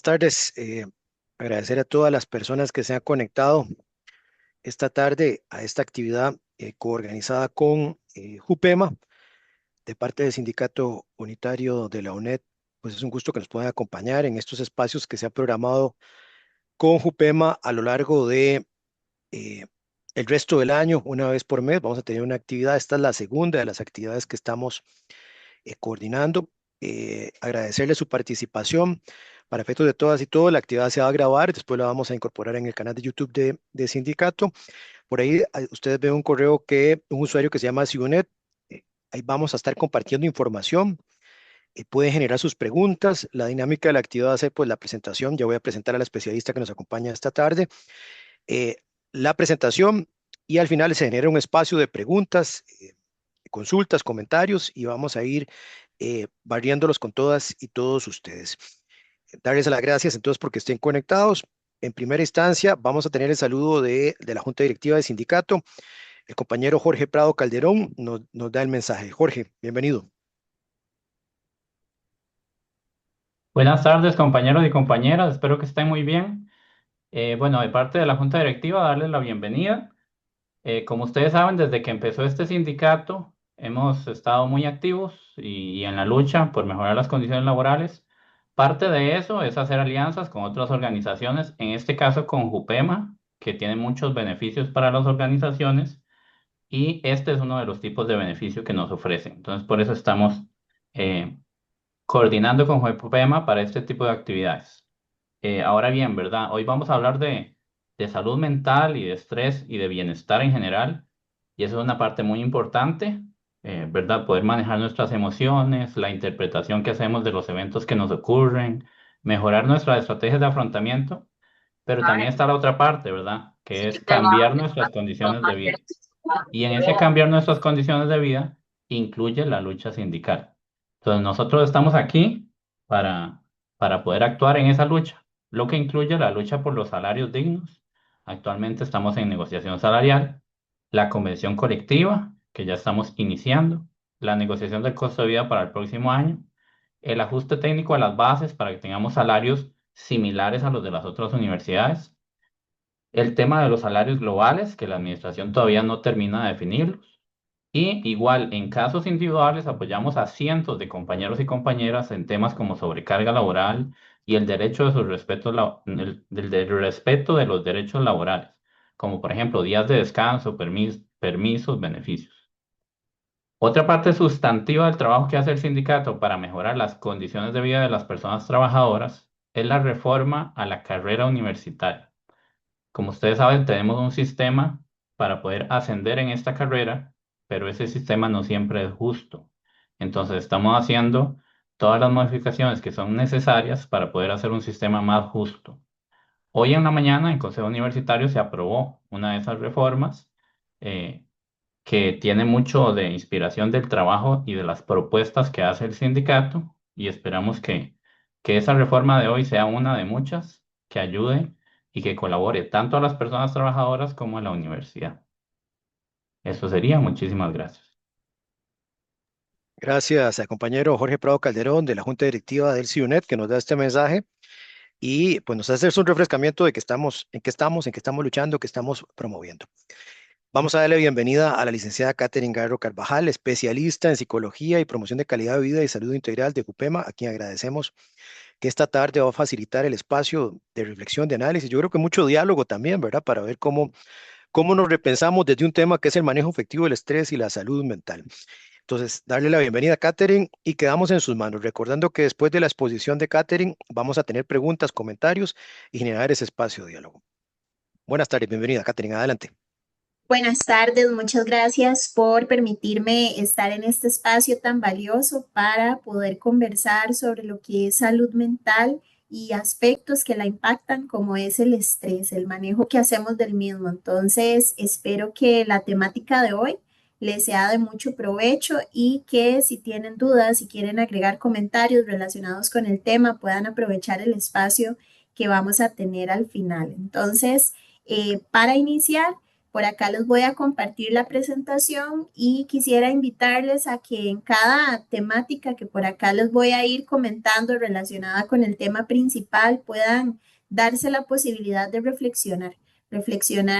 buenas tardes. Agradecer a todas las personas que se han conectado esta tarde a esta actividad coorganizada con JUPEMA de parte del Sindicato Unitario de la UNED. Pues es un gusto que nos puedan acompañar en estos espacios que se han programado con JUPEMA a lo largo de eh, el resto del año, una vez por mes. Vamos a tener una actividad. Esta es la segunda de las actividades que estamos coordinando. Agradecerle su participación. Para efectos de todas y todos, la actividad se va a grabar, después la vamos a incorporar en el canal de YouTube de Sindicato. Por ahí ustedes ven un correo un usuario que se llama Ciunet. Ahí vamos a estar compartiendo información. Pueden generar sus preguntas. La dinámica de la actividad va a ser pues la presentación. Ya voy a presentar a la especialista que nos acompaña esta tarde. Eh, la presentación y al final se genera un espacio de preguntas, consultas, comentarios y vamos a ir variándolos con todas y todos ustedes. Darles las gracias entonces porque estén conectados. En primera instancia, vamos a tener el saludo de la Junta Directiva del Sindicato. El compañero Jorge Prado Calderón nos da el mensaje. Jorge, bienvenido. Buenas tardes, compañeros y compañeras. Espero que estén muy bien. Bueno, de parte de la Junta Directiva, darles la bienvenida. Como ustedes saben, desde que empezó este sindicato, hemos estado muy activos y en la lucha por mejorar las condiciones laborales. Parte de eso es hacer alianzas con otras organizaciones, en este caso con JUPEMA, que tiene muchos beneficios para las organizaciones, y este es uno de los tipos de beneficio que nos ofrecen. Entonces, por eso estamos eh, coordinando con JUPEMA para este tipo de actividades. Ahora bien, ¿verdad? Hoy vamos a hablar de salud mental y de estrés y de bienestar en general. Y eso es una parte muy importante, ¿verdad? Poder manejar nuestras emociones, la interpretación que hacemos de los eventos que nos ocurren, mejorar nuestras estrategias de afrontamiento, pero también está la otra parte, ¿verdad? Que es cambiar nuestras condiciones de vida. Y en ese cambiar nuestras condiciones de vida incluye la lucha sindical. Entonces nosotros estamos aquí para, para poder actuar en esa lucha, lo que incluye la lucha por los salarios dignos. Actualmente estamos en negociación salarial, la convención colectiva, que ya estamos iniciando, la negociación del costo de vida para el próximo año, el ajuste técnico a las bases para que tengamos salarios similares a los de las otras universidades, el tema de los salarios globales, que la administración todavía no termina de definirlos. Y igual, en casos individuales, apoyamos a cientos de compañeros y compañeras en temas como sobrecarga laboral y el derecho de sus respetos, del respeto de los derechos laborales, como por ejemplo días de descanso, permisos, beneficios. Otra parte sustantiva del trabajo que hace el sindicato para mejorar las condiciones de vida de las personas trabajadoras es la reforma a la carrera universitaria. Como ustedes saben, tenemos un sistema para poder ascender en esta carrera, pero ese sistema no siempre es justo. Entonces, estamos haciendo todas las modificaciones que son necesarias para poder hacer un sistema más justo. Hoy en la mañana, en Consejo Universitario, se aprobó una de esas reformas eh, que tiene mucho de inspiración del trabajo y de las propuestas que hace el sindicato y esperamos que esa reforma de hoy sea una de muchas que ayude y que colabore tanto a las personas trabajadoras como a la universidad. Eso sería. Muchísimas gracias. Gracias al compañero Jorge Prado Calderón de la Junta Directiva del CIUNET que nos da este mensaje y pues nos hace un refrescamiento de que en qué estamos luchando, que estamos promoviendo. Vamos a darle bienvenida a la licenciada Catherine Garro Carvajal, especialista en psicología y promoción de calidad de vida y salud integral de JUPEMA, a quien agradecemos que esta tarde va a facilitar el espacio de reflexión, de análisis. Yo creo que mucho diálogo también, ¿verdad? Para ver cómo nos repensamos desde un tema que es el manejo efectivo del estrés y la salud mental. Entonces, darle la bienvenida a Catherine y quedamos en sus manos, recordando que después de la exposición de Catherine vamos a tener preguntas, comentarios y generar ese espacio de diálogo. Buenas tardes, bienvenida, Catherine, adelante. Buenas tardes, muchas gracias por permitirme estar en este espacio tan valioso para poder conversar sobre lo que es salud mental y aspectos que la impactan, como es el estrés, el manejo que hacemos del mismo. Entonces, espero que la temática de hoy les sea de mucho provecho y que si tienen dudas, si quieren agregar comentarios relacionados con el tema, puedan aprovechar el espacio que vamos a tener al final. Entonces, para iniciar, Por acá les voy a compartir la presentación y quisiera invitarles a que en cada temática que por acá les voy a ir comentando relacionada con el tema principal puedan darse la posibilidad de reflexionar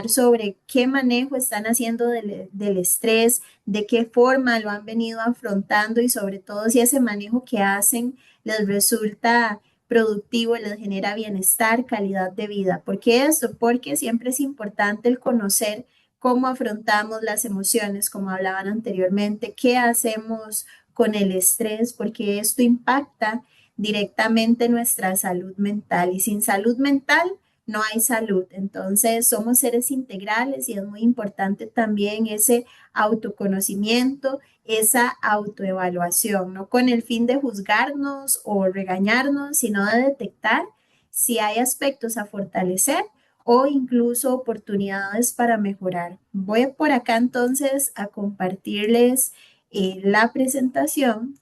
sobre qué manejo están haciendo del estrés, de qué forma lo han venido afrontando y sobre todo si ese manejo que hacen les resulta productivo, les genera bienestar, calidad de vida. ¿Por qué esto? Porque siempre es importante el conocer cómo afrontamos las emociones, como hablaban anteriormente, qué hacemos con el estrés, porque esto impacta directamente nuestra salud mental y sin salud mental no hay salud. Entonces somos seres integrales y es muy importante también ese autoconocimiento, esa autoevaluación, no con el fin de juzgarnos o regañarnos, sino de detectar si hay aspectos a fortalecer o incluso oportunidades para mejorar. Voy por acá entonces a compartirles la presentación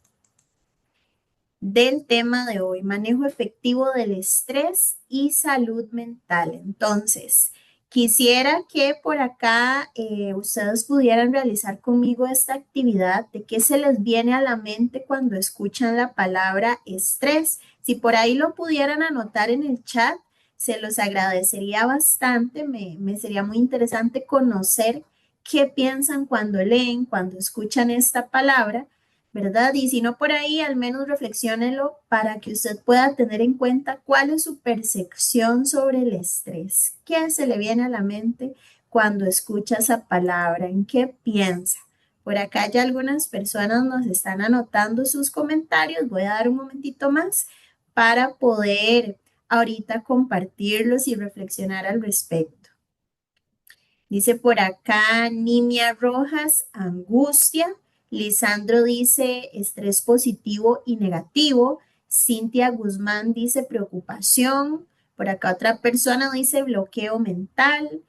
del tema de hoy, manejo efectivo del estrés y salud mental. Entonces, quisiera que por acá ustedes pudieran realizar conmigo esta actividad de qué se les viene a la mente cuando escuchan la palabra estrés. Si por ahí lo pudieran anotar en el chat, se los agradecería bastante. Me sería muy interesante conocer qué piensan cuando leen, cuando escuchan esta palabra, ¿verdad? Y si no por ahí, al menos reflexiónelo para que usted pueda tener en cuenta cuál es su percepción sobre el estrés. ¿Qué se le viene a la mente cuando escucha esa palabra? ¿En qué piensa? Por acá ya algunas personas nos están anotando sus comentarios. Voy a dar un momentito más para poder ahorita compartirlos y reflexionar al respecto. Dice por acá Nimia Rojas, angustia. Lisandro dice estrés positivo y negativo. Cintia Guzmán dice preocupación. Por acá otra persona dice bloqueo mental.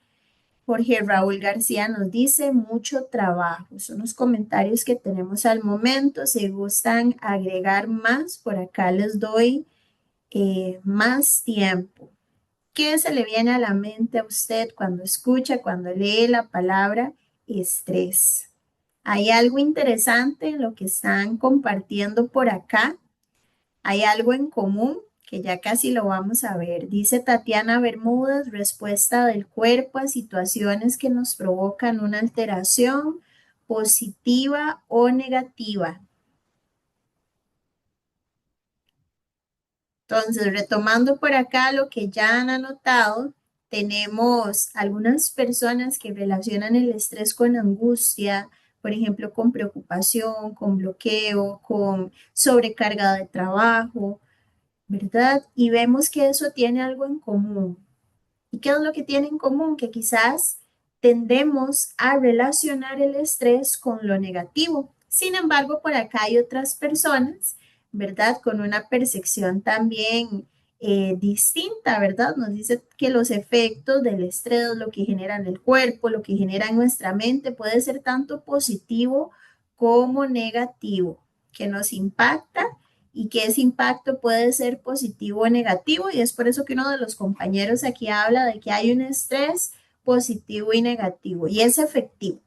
Jorge Raúl García nos dice mucho trabajo. Son los comentarios que tenemos al momento. Si gustan agregar más, por acá les doy más tiempo. ¿Qué se le viene a la mente a usted cuando escucha, cuando lee la palabra estrés? ¿Hay algo interesante en lo que están compartiendo por acá? ¿Hay algo en común? Que ya casi lo vamos a ver. Dice Tatiana Bermúdez, respuesta del cuerpo a situaciones que nos provocan una alteración positiva o negativa. Entonces, retomando por acá lo que ya han anotado, tenemos algunas personas que relacionan el estrés con angustia, por ejemplo, con preocupación, con bloqueo, con sobrecarga de trabajo, ¿verdad? Y vemos que eso tiene algo en común. ¿Y qué es lo que tiene en común? Que quizás tendemos a relacionar el estrés con lo negativo. Sin embargo, por acá hay otras personas, ¿verdad? Con una percepción también distinta, ¿verdad? Nos dice que los efectos del estrés, lo que genera en el cuerpo, lo que genera en nuestra mente, puede ser tanto positivo como negativo, que nos impacta y que ese impacto puede ser positivo o negativo, y es por eso que uno de los compañeros aquí habla de que hay un estrés positivo y negativo, y es efectivo,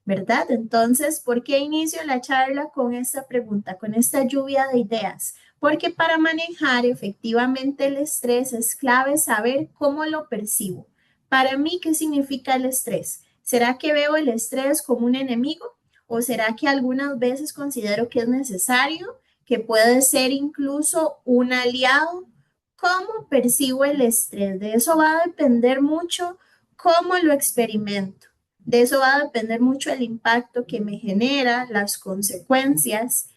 ¿verdad? Entonces, ¿por qué inicio la charla con esta pregunta, con esta lluvia de ideas? Porque para manejar efectivamente el estrés es clave saber cómo lo percibo. Para mí, ¿qué significa el estrés? ¿Será que veo el estrés como un enemigo? ¿O será que algunas veces considero que es necesario, que puede ser incluso un aliado? ¿Cómo percibo el estrés? De eso va a depender mucho cómo lo experimento. De eso va a depender mucho el impacto que me genera, las consecuencias.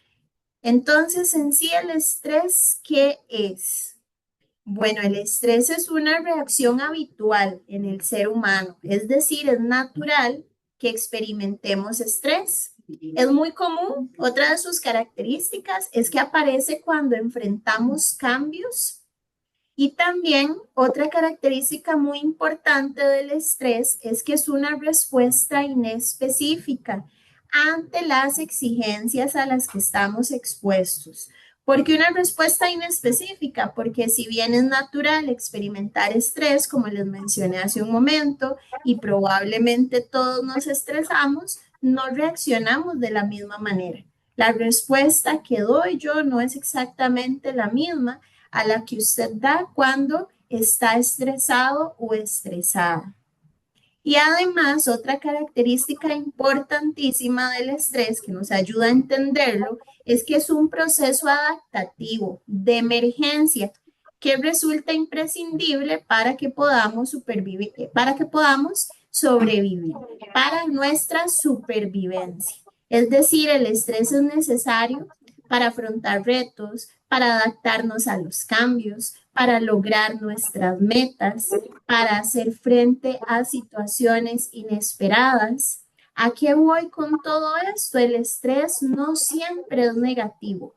Entonces, en sí, el estrés, ¿qué es? Bueno, el estrés es una reacción habitual en el ser humano, es decir, es natural que experimentemos estrés. Es muy común. Otra de sus características es que aparece cuando enfrentamos cambios. Y también otra característica muy importante del estrés es que es una respuesta inespecífica ante las exigencias a las que estamos expuestos. ¿Por qué una respuesta inespecífica? Porque si bien es natural experimentar estrés, como les mencioné hace un momento, y probablemente todos nos estresamos, no reaccionamos de la misma manera. La respuesta que doy yo no es exactamente la misma a la que usted da cuando está estresado o estresada. Y además, otra característica importantísima del estrés que nos ayuda a entenderlo es que es un proceso adaptativo de emergencia que resulta imprescindible para que podamos supervivir, sobrevivir, para nuestra supervivencia. Es decir, el estrés es necesario para afrontar retos, para adaptarnos a los cambios, para lograr nuestras metas, para hacer frente a situaciones inesperadas. ¿A qué voy con todo esto? El estrés no siempre es negativo.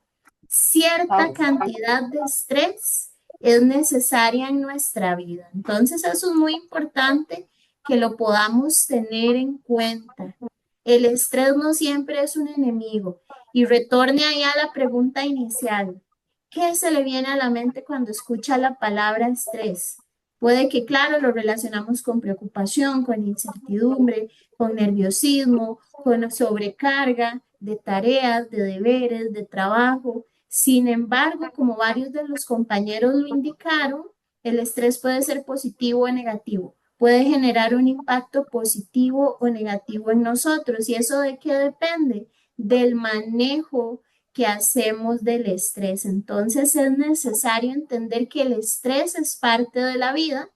Cierta cantidad de estrés es necesaria en nuestra vida. Entonces, eso es muy importante que lo podamos tener en cuenta. El estrés no siempre es un enemigo. Y retorne ahí a la pregunta inicial. ¿Qué se le viene a la mente cuando escucha la palabra estrés? Puede que, claro, lo relacionamos con preocupación, con incertidumbre, con nerviosismo, con sobrecarga de tareas, de deberes, de trabajo. Sin embargo, como varios de los compañeros lo indicaron, el estrés puede ser positivo o negativo. Puede generar un impacto positivo o negativo en nosotros. ¿Y eso de qué depende? Del manejo que hacemos del estrés. Entonces es necesario entender que el estrés es parte de la vida,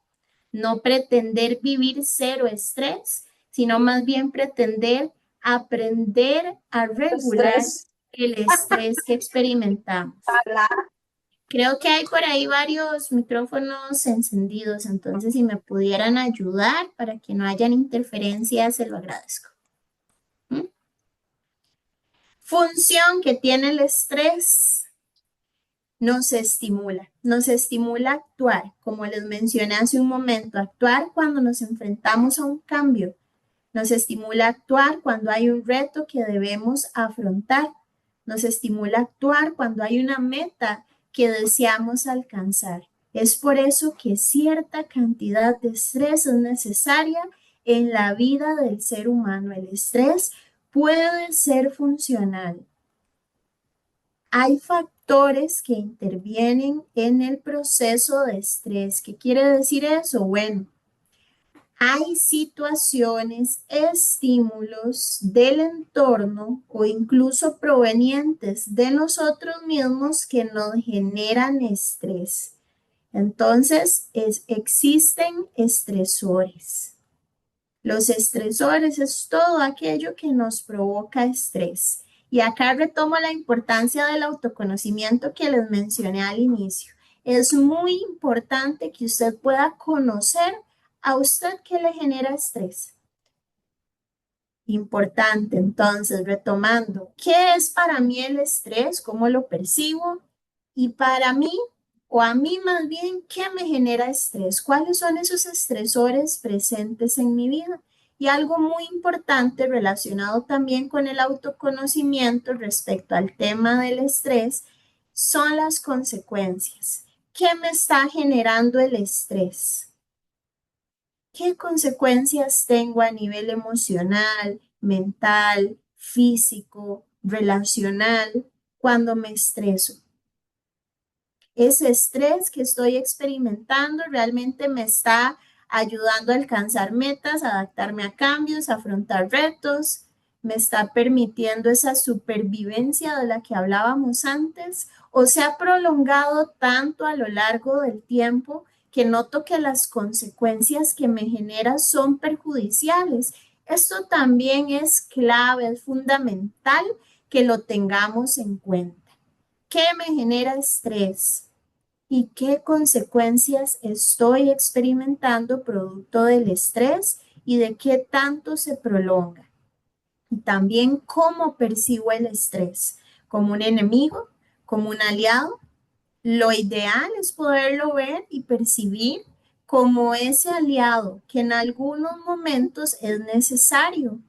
no pretender vivir cero estrés, sino más bien pretender aprender a regular el estrés que experimentamos. Creo que hay por ahí varios micrófonos encendidos, entonces si me pudieran ayudar para que no hayan interferencias, se lo agradezco. Función que tiene el estrés: nos estimula a actuar, como les mencioné hace un momento, actuar cuando nos enfrentamos a un cambio, nos estimula a actuar cuando hay un reto que debemos afrontar, nos estimula a actuar cuando hay una meta que deseamos alcanzar. Es por eso que cierta cantidad de estrés es necesaria en la vida del ser humano. El estrés puede ser funcional. Hay factores que intervienen en el proceso de estrés. ¿Qué quiere decir eso? Bueno, hay situaciones, estímulos del entorno o incluso provenientes de nosotros mismos que nos generan estrés. Entonces, existen estresores. Los estresores es todo aquello que nos provoca estrés. Y acá retomo la importancia del autoconocimiento que les mencioné al inicio. Es muy importante que usted pueda conocer a usted qué le genera estrés. Importante, entonces, retomando, ¿qué es para mí el estrés? ¿Cómo lo percibo? Y para mí, o a mí más bien, ¿qué me genera estrés? ¿Cuáles son esos estresores presentes en mi vida? Y algo muy importante relacionado también con el autoconocimiento respecto al tema del estrés son las consecuencias. ¿Qué me está generando el estrés? ¿Qué consecuencias tengo a nivel emocional, mental, físico, relacional cuando me estreso? Ese estrés que estoy experimentando realmente me está ayudando a alcanzar metas, a adaptarme a cambios, a afrontar retos, me está permitiendo esa supervivencia de la que hablábamos antes, o se ha prolongado tanto a lo largo del tiempo que noto que las consecuencias que me genera son perjudiciales. Esto también es clave, es fundamental que lo tengamos en cuenta. ¿Qué me genera estrés? ¿Y qué consecuencias estoy experimentando producto del estrés y de qué tanto se prolonga? Y también cómo percibo el estrés, como un enemigo, como un aliado. Lo ideal es poderlo ver y percibir como ese aliado que en algunos momentos es necesario.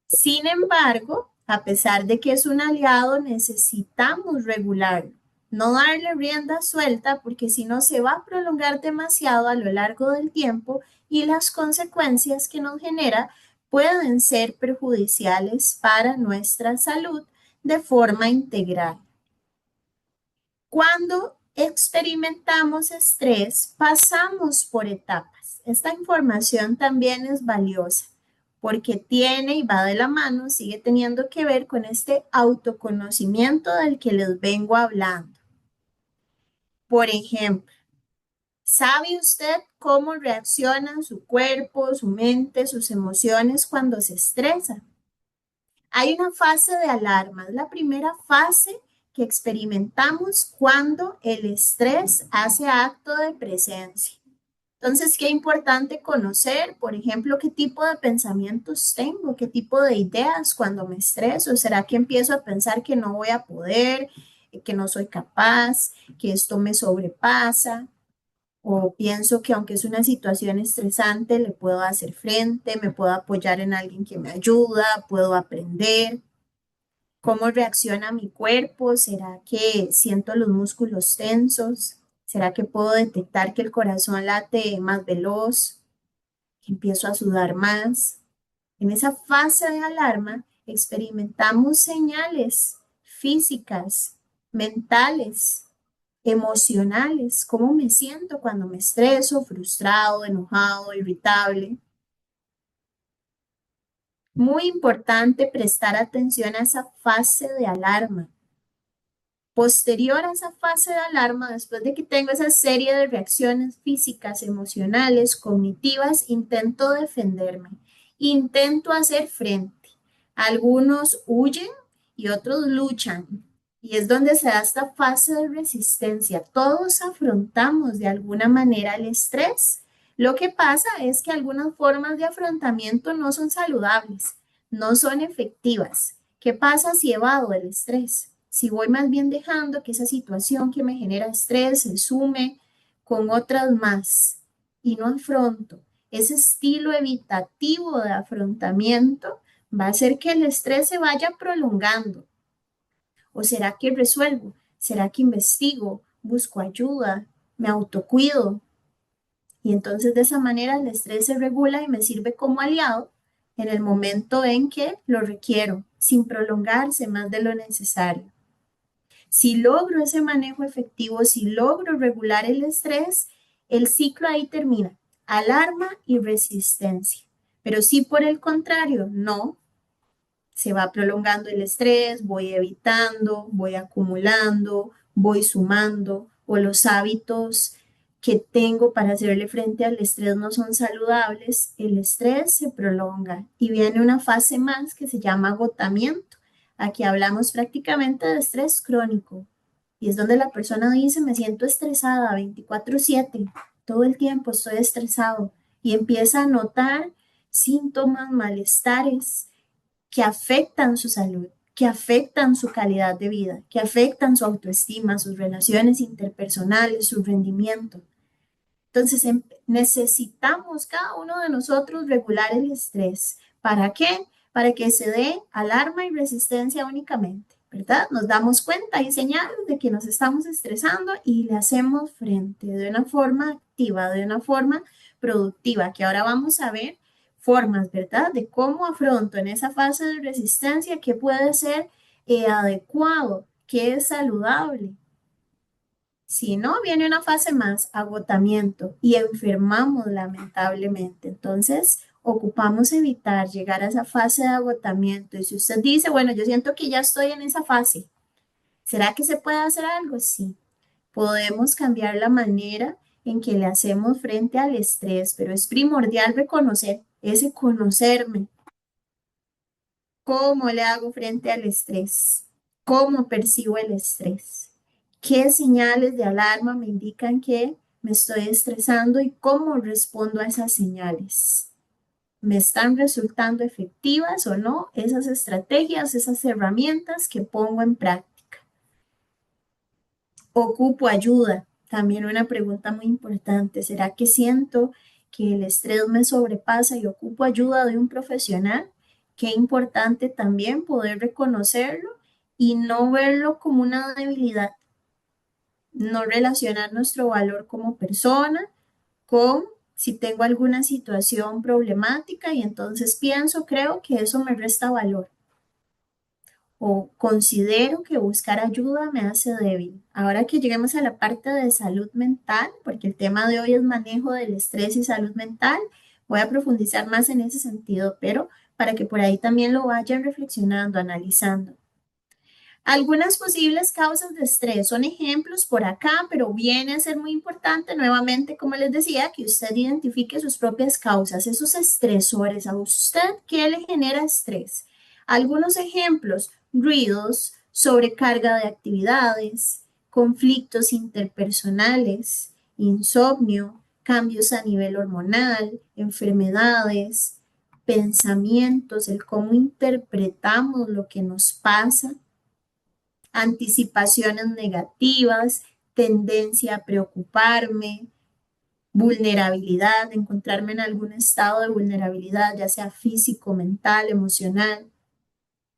Sin embargo, A pesar de que es un aliado, necesitamos regularlo, no darle rienda suelta porque si no se va a prolongar demasiado a lo largo del tiempo y las consecuencias que nos genera pueden ser perjudiciales para nuestra salud de forma integral. Cuando experimentamos estrés, pasamos por etapas. Esta información también es valiosa porque tiene y va de la mano, sigue teniendo que ver con este autoconocimiento del que les vengo hablando. Por ejemplo, ¿sabe usted cómo reaccionan su cuerpo, su mente, sus emociones cuando se estresa? Hay una fase de alarma, es la primera fase que experimentamos cuando el estrés hace acto de presencia. Entonces, qué importante conocer, por ejemplo, qué tipo de pensamientos tengo, qué tipo de ideas cuando me estreso. ¿Será que empiezo a pensar que no voy a poder, que no soy capaz, que esto me sobrepasa? O pienso que aunque es una situación estresante, le puedo hacer frente, me puedo apoyar en alguien que me ayuda, puedo aprender. ¿Cómo reacciona mi cuerpo? ¿Será que siento los músculos tensos? ¿Será que puedo detectar que el corazón late más veloz? ¿Que empiezo a sudar más? En esa fase de alarma experimentamos señales físicas, mentales, emocionales. ¿Cómo me siento cuando me estreso, frustrado, enojado, irritable? Muy importante prestar atención a esa fase de alarma. Posterior a esa fase de alarma, después de que tengo esa serie de reacciones físicas, emocionales, cognitivas, intento defenderme, intento hacer frente. Algunos huyen y otros luchan. Y es donde se da esta fase de resistencia. Todos afrontamos de alguna manera el estrés. Lo que pasa es que algunas formas de afrontamiento no son saludables, no son efectivas. ¿Qué pasa si evado el estrés? Si voy más bien dejando que esa situación que me genera estrés se sume con otras más y no afronto. Ese estilo evitativo de afrontamiento va a hacer que el estrés se vaya prolongando. ¿O será que resuelvo? ¿Será que investigo? ¿Busco ayuda? ¿Me autocuido? Y entonces de esa manera el estrés se regula y me sirve como aliado en el momento en que lo requiero, sin prolongarse más de lo necesario. Si logro ese manejo efectivo, si logro regular el estrés, el ciclo ahí termina. Alarma y resistencia. Pero si por el contrario no, se va prolongando el estrés, voy evitando, voy acumulando, voy sumando o los hábitos que tengo para hacerle frente al estrés no son saludables, el estrés se prolonga y viene una fase más que se llama agotamiento. Aquí hablamos prácticamente de estrés crónico y es donde la persona dice me siento estresada 24/7, todo el tiempo estoy estresado y empieza a notar síntomas, malestares que afectan su salud, que afectan su calidad de vida, que afectan su autoestima, sus relaciones interpersonales, su rendimiento. Entonces, necesitamos cada uno de nosotros regular el estrés. ¿Para qué? Para que se dé alarma y resistencia únicamente, ¿verdad? Nos damos cuenta y señales de que nos estamos estresando y le hacemos frente de una forma activa, de una forma productiva, que ahora vamos a ver formas, ¿verdad? De cómo afronto en esa fase de resistencia que puede ser adecuado, que es saludable. Si no, viene una fase más, agotamiento, y enfermamos lamentablemente. Entonces, ocupamos evitar llegar a esa fase de agotamiento. Y si usted dice, bueno, yo siento que ya estoy en esa fase, ¿será que se puede hacer algo? Sí, podemos cambiar la manera en que le hacemos frente al estrés, pero es primordial reconocer, ese conocerme. ¿Cómo le hago frente al estrés? ¿Cómo percibo el estrés? ¿Qué señales de alarma me indican que me estoy estresando y cómo respondo a esas señales? ¿Me están resultando efectivas o no esas estrategias, esas herramientas que pongo en práctica? ¿Ocupo ayuda? También una pregunta muy importante. ¿Será que siento que el estrés me sobrepasa y ocupo ayuda de un profesional? Qué importante también poder reconocerlo y no verlo como una debilidad, no relacionar nuestro valor como persona con si tengo alguna situación problemática y entonces pienso, creo que eso me resta valor o considero que buscar ayuda me hace débil. Ahora que lleguemos a la parte de salud mental, porque el tema de hoy es manejo del estrés y salud mental, voy a profundizar más en ese sentido, pero para que por ahí también lo vayan reflexionando, analizando. Algunas posibles causas de estrés son ejemplos por acá, pero viene a ser muy importante nuevamente, como les decía, que usted identifique sus propias causas, esos estresores. ¿A usted qué le genera estrés? Algunos ejemplos, ruidos, sobrecarga de actividades, conflictos interpersonales, insomnio, cambios a nivel hormonal, enfermedades, pensamientos, el cómo interpretamos lo que nos pasa, anticipaciones negativas, tendencia a preocuparme, vulnerabilidad, encontrarme en algún estado de vulnerabilidad, ya sea físico, mental, emocional,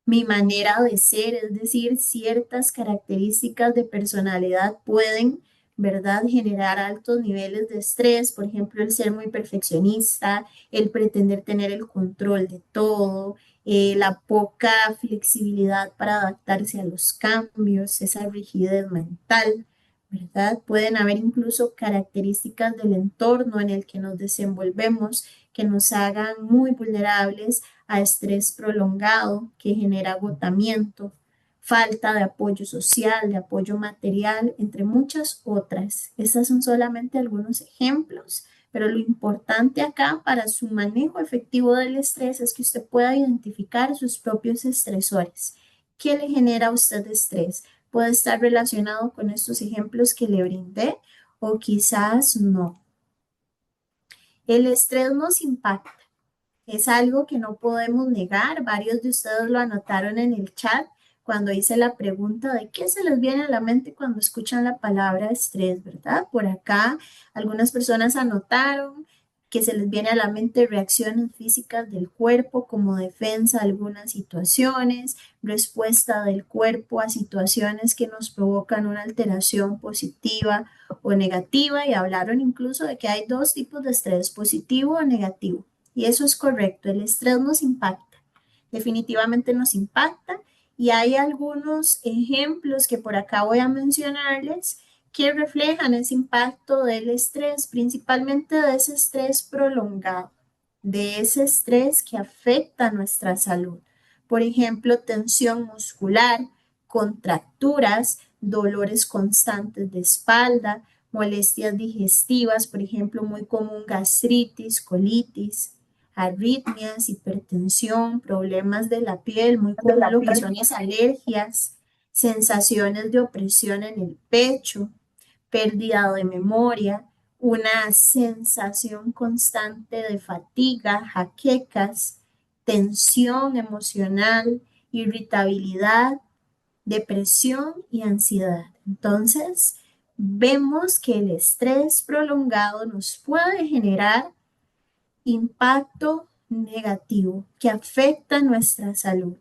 mi manera de ser, es decir, ciertas características de personalidad pueden, ¿verdad?, generar altos niveles de estrés, por ejemplo, el ser muy perfeccionista, el pretender tener el control de todo, la poca flexibilidad para adaptarse a los cambios, esa rigidez mental, ¿verdad? Pueden haber incluso características del entorno en el que nos desenvolvemos que nos hagan muy vulnerables a estrés prolongado que genera agotamiento, falta de apoyo social, de apoyo material, entre muchas otras. Estos son solamente algunos ejemplos, pero lo importante acá para su manejo efectivo del estrés es que usted pueda identificar sus propios estresores. ¿Qué le genera a usted estrés? Puede estar relacionado con estos ejemplos que le brindé o quizás no. El estrés nos impacta. Es algo que no podemos negar. Varios de ustedes lo anotaron en el chat cuando hice la pregunta de qué se les viene a la mente cuando escuchan la palabra estrés, ¿verdad? Por acá algunas personas anotaron que se les viene a la mente reacciones físicas del cuerpo como defensa a algunas situaciones, respuesta del cuerpo a situaciones que nos provocan una alteración positiva o negativa y hablaron incluso de que hay dos tipos de estrés, positivo o negativo. Y eso es correcto, el estrés nos impacta, definitivamente nos impacta y hay algunos ejemplos que por acá voy a mencionarles que reflejan ese impacto del estrés, principalmente de ese estrés prolongado, de ese estrés que afecta nuestra salud. Por ejemplo, tensión muscular, contracturas, dolores constantes de espalda, molestias digestivas, por ejemplo, muy común gastritis, colitis, arritmias, hipertensión, problemas de la piel, muy común lo que son las alergias, sensaciones de opresión en el pecho, pérdida de memoria, una sensación constante de fatiga, jaquecas, tensión emocional, irritabilidad, depresión y ansiedad. Entonces, vemos que el estrés prolongado nos puede generar impacto negativo que afecta nuestra salud.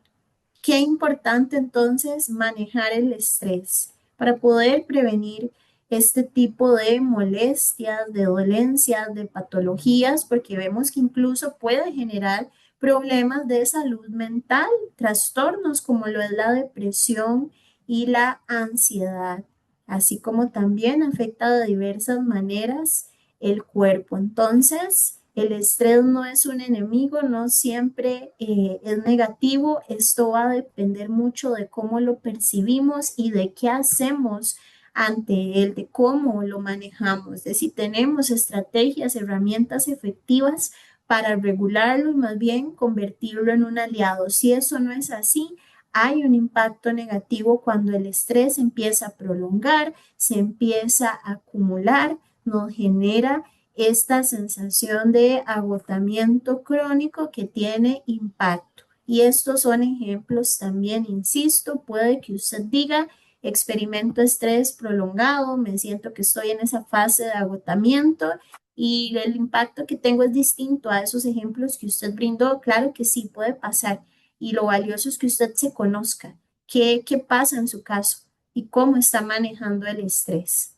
Qué importante entonces manejar el estrés para poder prevenir este tipo de molestias, de dolencias, de patologías, porque vemos que incluso puede generar problemas de salud mental, trastornos como lo es la depresión y la ansiedad, así como también afecta de diversas maneras el cuerpo. Entonces, el estrés no es un enemigo, no siempre es negativo. Esto va a depender mucho de cómo lo percibimos y de qué hacemos ante él, de cómo lo manejamos, de si tenemos estrategias, herramientas efectivas para regularlo y más bien convertirlo en un aliado. Si eso no es así, hay un impacto negativo cuando el estrés empieza a prolongar, se empieza a acumular, nos genera esta sensación de agotamiento crónico que tiene impacto. Y estos son ejemplos también, insisto, puede que usted diga, experimento estrés prolongado, me siento que estoy en esa fase de agotamiento y el impacto que tengo es distinto a esos ejemplos que usted brindó. Claro que sí puede pasar. y lo valioso es que usted se conozca, qué pasa en su caso y cómo está manejando el estrés.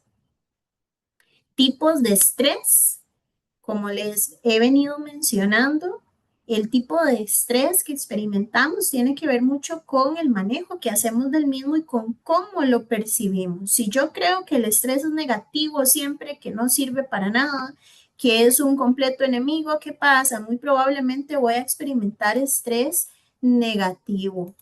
Tipos de estrés, como les he venido mencionando, el tipo de estrés que experimentamos tiene que ver mucho con el manejo que hacemos del mismo y con cómo lo percibimos. Si yo creo que el estrés es negativo siempre, que no sirve para nada, que es un completo enemigo, ¿qué pasa? Muy probablemente voy a experimentar estrés negativo.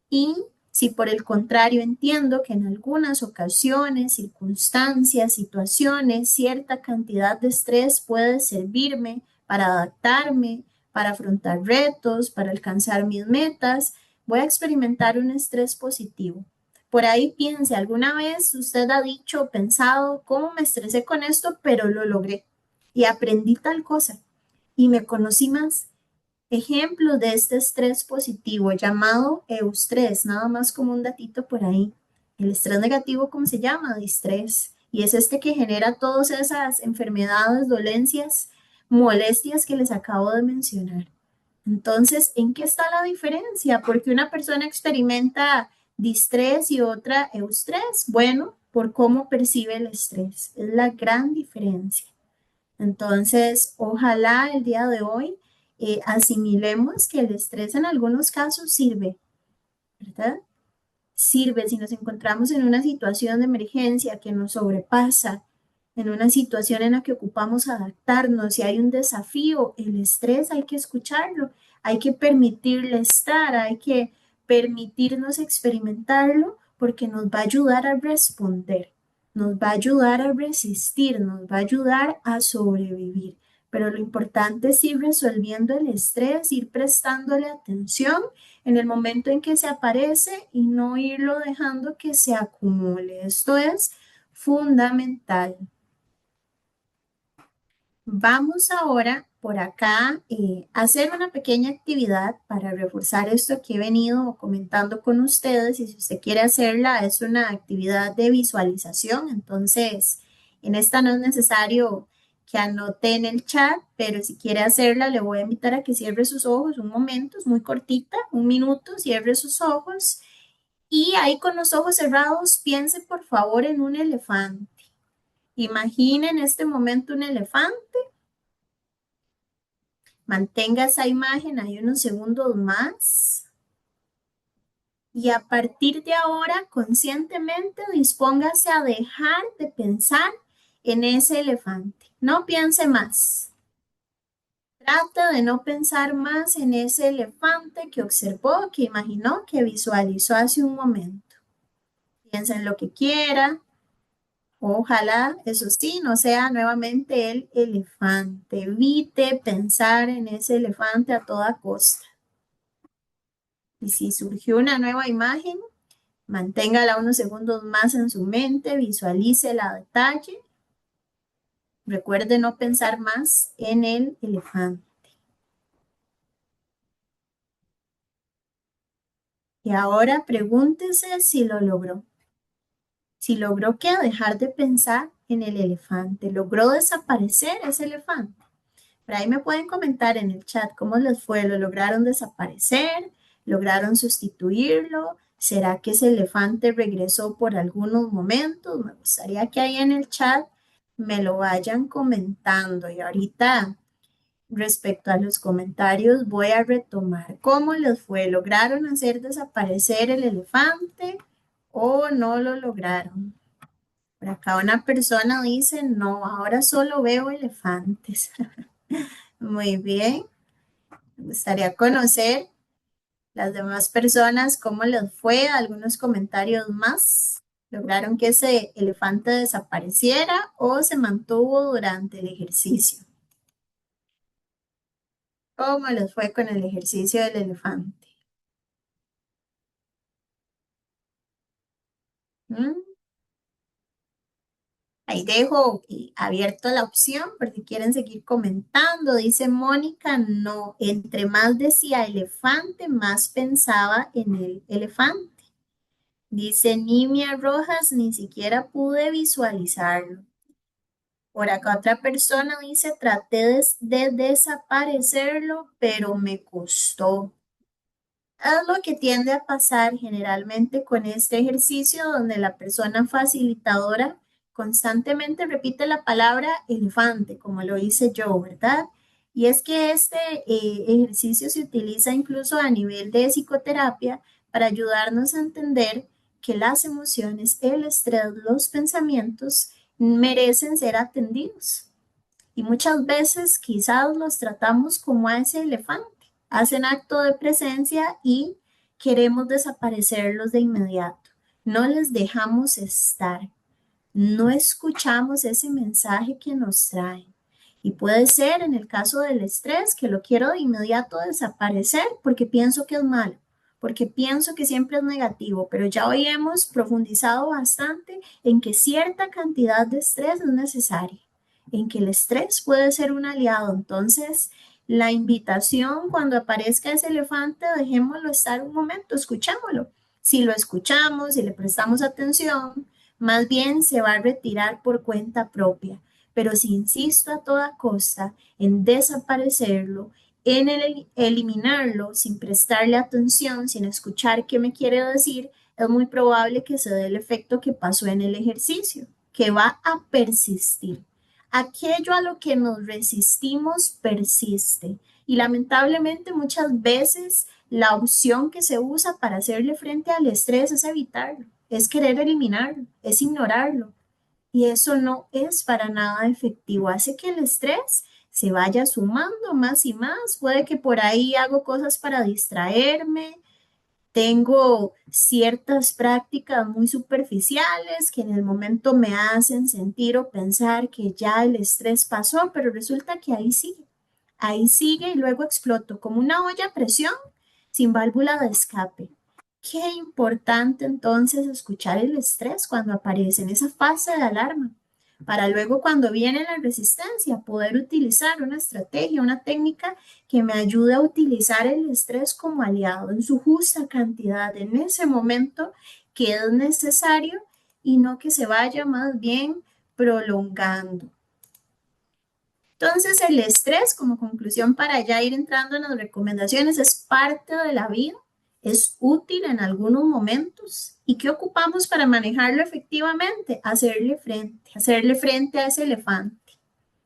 Y si por el contrario entiendo que en algunas ocasiones, circunstancias, situaciones, cierta cantidad de estrés puede servirme para adaptarme, para afrontar retos, para alcanzar mis metas, voy a experimentar un estrés positivo. Por ahí piense, ¿alguna vez usted ha dicho o pensado cómo me estresé con esto, pero lo logré y aprendí tal cosa y me conocí más? Ejemplo de este estrés positivo llamado eustrés, nada más como un datito por ahí. El estrés negativo, ¿cómo se llama? Distrés. Y es este que genera todas esas enfermedades, dolencias, molestias que les acabo de mencionar. Entonces, ¿en qué está la diferencia? Porque una persona experimenta distrés y otra eustrés. Bueno, por cómo percibe el estrés. Es la gran diferencia. Entonces, ojalá el día de hoy asimilemos que el estrés en algunos casos sirve, ¿verdad? Sirve si nos encontramos en una situación de emergencia que nos sobrepasa, en una situación en la que ocupamos adaptarnos, si hay un desafío, el estrés hay que escucharlo, hay que permitirle estar, hay que permitirnos experimentarlo porque nos va a ayudar a responder, nos va a ayudar a resistir, nos va a ayudar a sobrevivir. Pero lo importante es ir resolviendo el estrés, ir prestándole atención en el momento en que se aparece y no irlo dejando que se acumule. Esto es fundamental. Vamos ahora por acá a hacer una pequeña actividad para reforzar esto que he venido comentando con ustedes y si usted quiere hacerla es una actividad de visualización, entonces en esta no es necesario que anote en el chat, pero si quiere hacerla le voy a invitar a que cierre sus ojos un momento, es muy cortita, un minuto, cierre sus ojos y ahí con los ojos cerrados piense por favor en un elefante. Imagine en este momento un elefante. Mantenga esa imagen ahí unos segundos más y a partir de ahora conscientemente dispóngase a dejar de pensar en ese elefante. No piense más. Trate de no pensar más en ese elefante que observó, que imaginó, que visualizó hace un momento. Piensa en lo que quiera. Ojalá, eso sí, no sea nuevamente el elefante. Evite pensar en ese elefante a toda costa. Y si surgió una nueva imagen, manténgala unos segundos más en su mente, visualícela a detalle. Recuerde no pensar más en el elefante. Y ahora pregúntese si lo logró. Si logró que dejar de pensar en el elefante, logró desaparecer ese elefante. Por ahí me pueden comentar en el chat cómo les fue, lo lograron desaparecer, lograron sustituirlo. ¿Será que ese elefante regresó por algunos momentos? Me gustaría que ahí en el chat me lo vayan comentando. Y ahorita, respecto a los comentarios, voy a retomar cómo les fue. ¿Lograron hacer desaparecer el elefante o no lo lograron? Por acá una persona dice, no, ahora solo veo elefantes. Muy bien. Me gustaría conocer las demás personas, cómo les fue, algunos comentarios más. ¿Lograron que ese elefante desapareciera o se mantuvo durante el ejercicio? ¿Cómo les fue con el ejercicio del elefante? ¿Mm? Ahí dejo abierto la opción por si quieren seguir comentando. Dice Mónica, no, entre más decía elefante, más pensaba en el elefante. Dice Nimia Rojas, ni siquiera pude visualizarlo. Por acá otra persona dice, traté de desaparecerlo, pero me costó. Es lo que tiende a pasar generalmente con este ejercicio donde la persona facilitadora constantemente repite la palabra elefante, como lo hice yo, ¿verdad? Y es que este ejercicio se utiliza incluso a nivel de psicoterapia para ayudarnos a entender que las emociones, el estrés, los pensamientos merecen ser atendidos. Y muchas veces quizás los tratamos como a ese elefante, hacen acto de presencia y queremos desaparecerlos de inmediato. No les dejamos estar, no escuchamos ese mensaje que nos traen. Y puede ser en el caso del estrés que lo quiero de inmediato desaparecer porque pienso que es malo, porque pienso que siempre es negativo, pero ya hoy hemos profundizado bastante en que cierta cantidad de estrés es necesaria, en que el estrés puede ser un aliado. Entonces, la invitación cuando aparezca ese elefante, dejémoslo estar un momento, escuchémoslo. Si lo escuchamos, si le prestamos atención, más bien se va a retirar por cuenta propia. Pero si insisto a toda costa en desaparecerlo, en eliminarlo sin prestarle atención, sin escuchar qué me quiere decir, es muy probable que se dé el efecto que pasó en el ejercicio, que va a persistir. Aquello a lo que nos resistimos persiste y lamentablemente muchas veces la opción que se usa para hacerle frente al estrés es evitarlo, es querer eliminarlo, es ignorarlo. Y eso no es para nada efectivo. Hace que el estrés se vaya sumando más y más. Puede que por ahí hago cosas para distraerme, tengo ciertas prácticas muy superficiales que en el momento me hacen sentir o pensar que ya el estrés pasó, pero resulta que ahí sigue y luego exploto como una olla a presión sin válvula de escape. Qué importante entonces escuchar el estrés cuando aparece en esa fase de alarma, para luego cuando viene la resistencia poder utilizar una estrategia, una técnica que me ayude a utilizar el estrés como aliado en su justa cantidad en ese momento que es necesario y no que se vaya más bien prolongando. Entonces, el estrés, como conclusión para ya ir entrando en las recomendaciones, es parte de la vida, es útil en algunos momentos. ¿Y qué ocupamos para manejarlo efectivamente? Hacerle frente a ese elefante,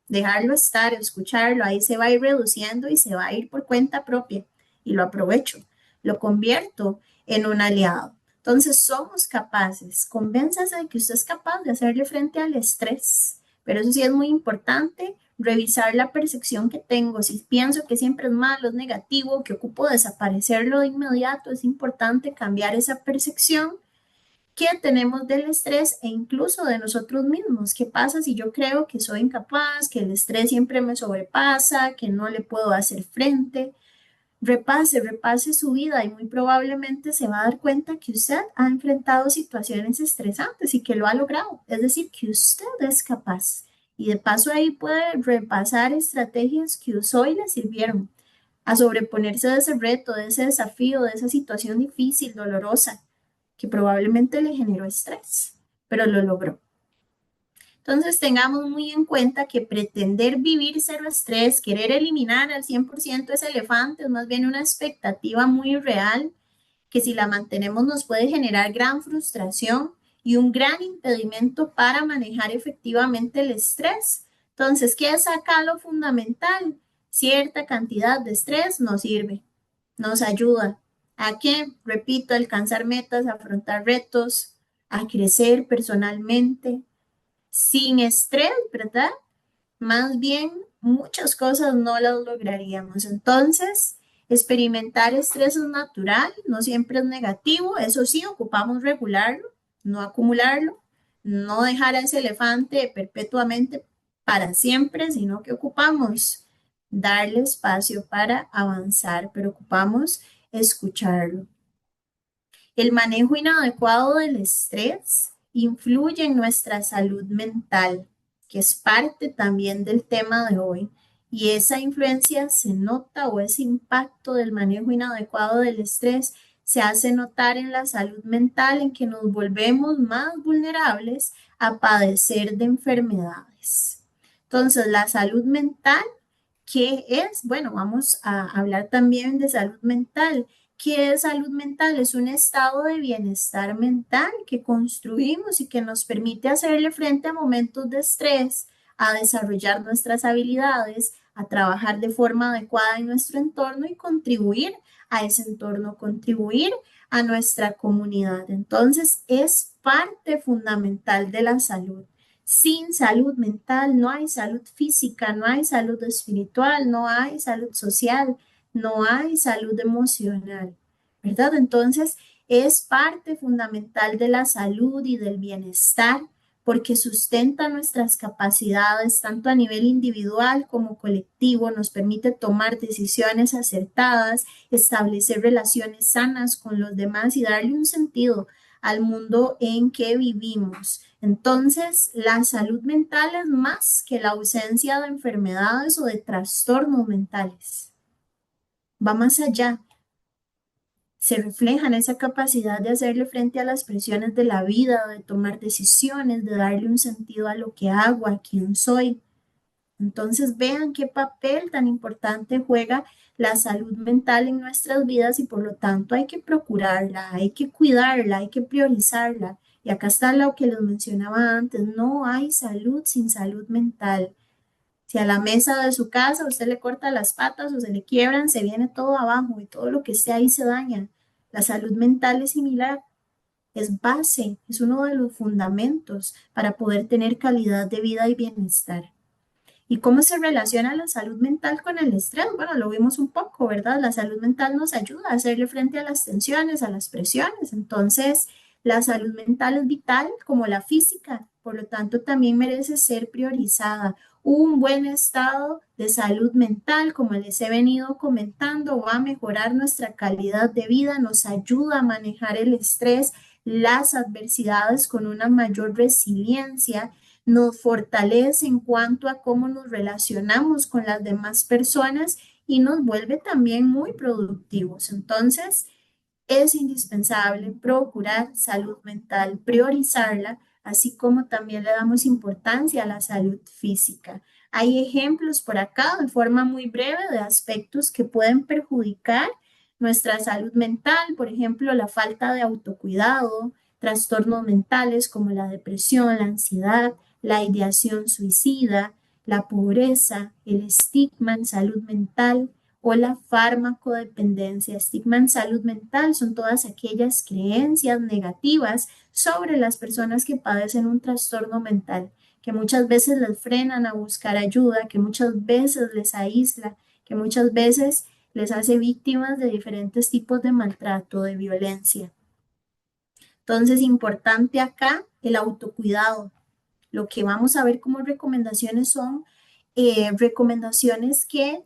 dejarlo estar, escucharlo, ahí se va a ir reduciendo y se va a ir por cuenta propia. Y lo aprovecho, lo convierto en un aliado. Entonces somos capaces, convénzase de que usted es capaz de hacerle frente al estrés, pero eso sí es muy importante, revisar la percepción que tengo. Si pienso que siempre es malo, es negativo, que ocupo desaparecerlo de inmediato, es importante cambiar esa percepción que tenemos del estrés e incluso de nosotros mismos. ¿Qué pasa si yo creo que soy incapaz, que el estrés siempre me sobrepasa, que no le puedo hacer frente? Repase su vida y muy probablemente se va a dar cuenta que usted ha enfrentado situaciones estresantes y que lo ha logrado. Es decir, que usted es capaz. Y de paso ahí puede repasar estrategias que usó y le sirvieron a sobreponerse de ese reto, de ese desafío, de esa situación difícil, dolorosa, que probablemente le generó estrés, pero lo logró. Entonces tengamos muy en cuenta que pretender vivir cero estrés, querer eliminar al 100% ese elefante es más bien una expectativa muy real que si la mantenemos nos puede generar gran frustración y un gran impedimento para manejar efectivamente el estrés. Entonces, ¿qué es acá lo fundamental? Cierta cantidad de estrés nos sirve, nos ayuda a que, repito, alcanzar metas, afrontar retos, a crecer personalmente, sin estrés, ¿verdad? Más bien, muchas cosas no las lograríamos. Entonces, experimentar estrés es natural, no siempre es negativo. Eso sí, ocupamos regularlo, no acumularlo, no dejar a ese elefante perpetuamente para siempre, sino que ocupamos darle espacio para avanzar, pero ocupamos escucharlo. El manejo inadecuado del estrés influye en nuestra salud mental, que es parte también del tema de hoy. Y esa influencia se nota o ese impacto del manejo inadecuado del estrés se hace notar en la salud mental, en que nos volvemos más vulnerables a padecer de enfermedades. Entonces, la salud mental, ¿qué es? Bueno, vamos a hablar también de salud mental. ¿Qué es salud mental? Es un estado de bienestar mental que construimos y que nos permite hacerle frente a momentos de estrés, a desarrollar nuestras habilidades, a trabajar de forma adecuada en nuestro entorno y contribuir a ese entorno, contribuir a nuestra comunidad. Entonces, es parte fundamental de la salud. Sin salud mental no hay salud física, no hay salud espiritual, no hay salud social, no hay salud emocional, ¿verdad? Entonces, es parte fundamental de la salud y del bienestar porque sustenta nuestras capacidades tanto a nivel individual como colectivo, nos permite tomar decisiones acertadas, establecer relaciones sanas con los demás y darle un sentido al mundo en que vivimos. Entonces, la salud mental es más que la ausencia de enfermedades o de trastornos mentales. Va más allá, se refleja en esa capacidad de hacerle frente a las presiones de la vida, de tomar decisiones, de darle un sentido a lo que hago, a quién soy. Entonces vean qué papel tan importante juega la salud mental en nuestras vidas y por lo tanto hay que procurarla, hay que cuidarla, hay que priorizarla. Y acá está lo que les mencionaba antes, no hay salud sin salud mental. Si a la mesa de su casa usted le corta las patas o se le quiebran, se viene todo abajo y todo lo que esté ahí se daña. La salud mental es similar, es base, es uno de los fundamentos para poder tener calidad de vida y bienestar. ¿Y cómo se relaciona la salud mental con el estrés? Bueno, lo vimos un poco, ¿verdad? La salud mental nos ayuda a hacerle frente a las tensiones, a las presiones. Entonces, la salud mental es vital como la física, por lo tanto, también merece ser priorizada. Un buen estado de salud mental, como les he venido comentando, va a mejorar nuestra calidad de vida, nos ayuda a manejar el estrés, las adversidades con una mayor resiliencia, nos fortalece en cuanto a cómo nos relacionamos con las demás personas y nos vuelve también muy productivos. Entonces, es indispensable procurar salud mental, priorizarla, así como también le damos importancia a la salud física. Hay ejemplos por acá de forma muy breve de aspectos que pueden perjudicar nuestra salud mental, por ejemplo, la falta de autocuidado, trastornos mentales como la depresión, la ansiedad, la ideación suicida, la pobreza, el estigma en salud mental o la farmacodependencia. Estigma en salud mental son todas aquellas creencias negativas sobre las personas que padecen un trastorno mental, que muchas veces les frenan a buscar ayuda, que muchas veces les aísla, que muchas veces les hace víctimas de diferentes tipos de maltrato, de violencia. Entonces, importante acá el autocuidado. Lo que vamos a ver como recomendaciones son recomendaciones que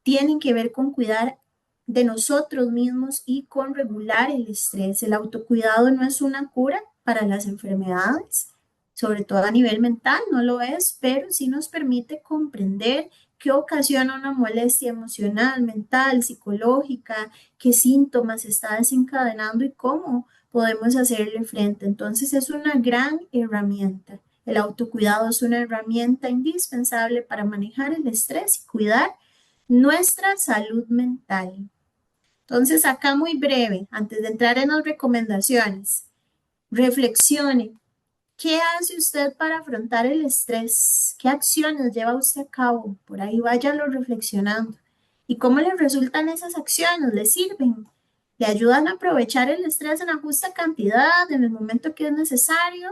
tienen que ver con cuidar de nosotros mismos y con regular el estrés. El autocuidado no es una cura para las enfermedades, sobre todo a nivel mental, no lo es, pero sí nos permite comprender qué ocasiona una molestia emocional, mental, psicológica, qué síntomas está desencadenando y cómo podemos hacerle frente. Entonces es una gran herramienta. El autocuidado es una herramienta indispensable para manejar el estrés y cuidar nuestra salud mental. Entonces, acá muy breve, antes de entrar en las recomendaciones, reflexione. ¿Qué hace usted para afrontar el estrés? ¿Qué acciones lleva usted a cabo? Por ahí váyalo reflexionando. ¿Y cómo le resultan esas acciones? ¿Le sirven? ¿Le ayudan a aprovechar el estrés en la justa cantidad, en el momento que es necesario?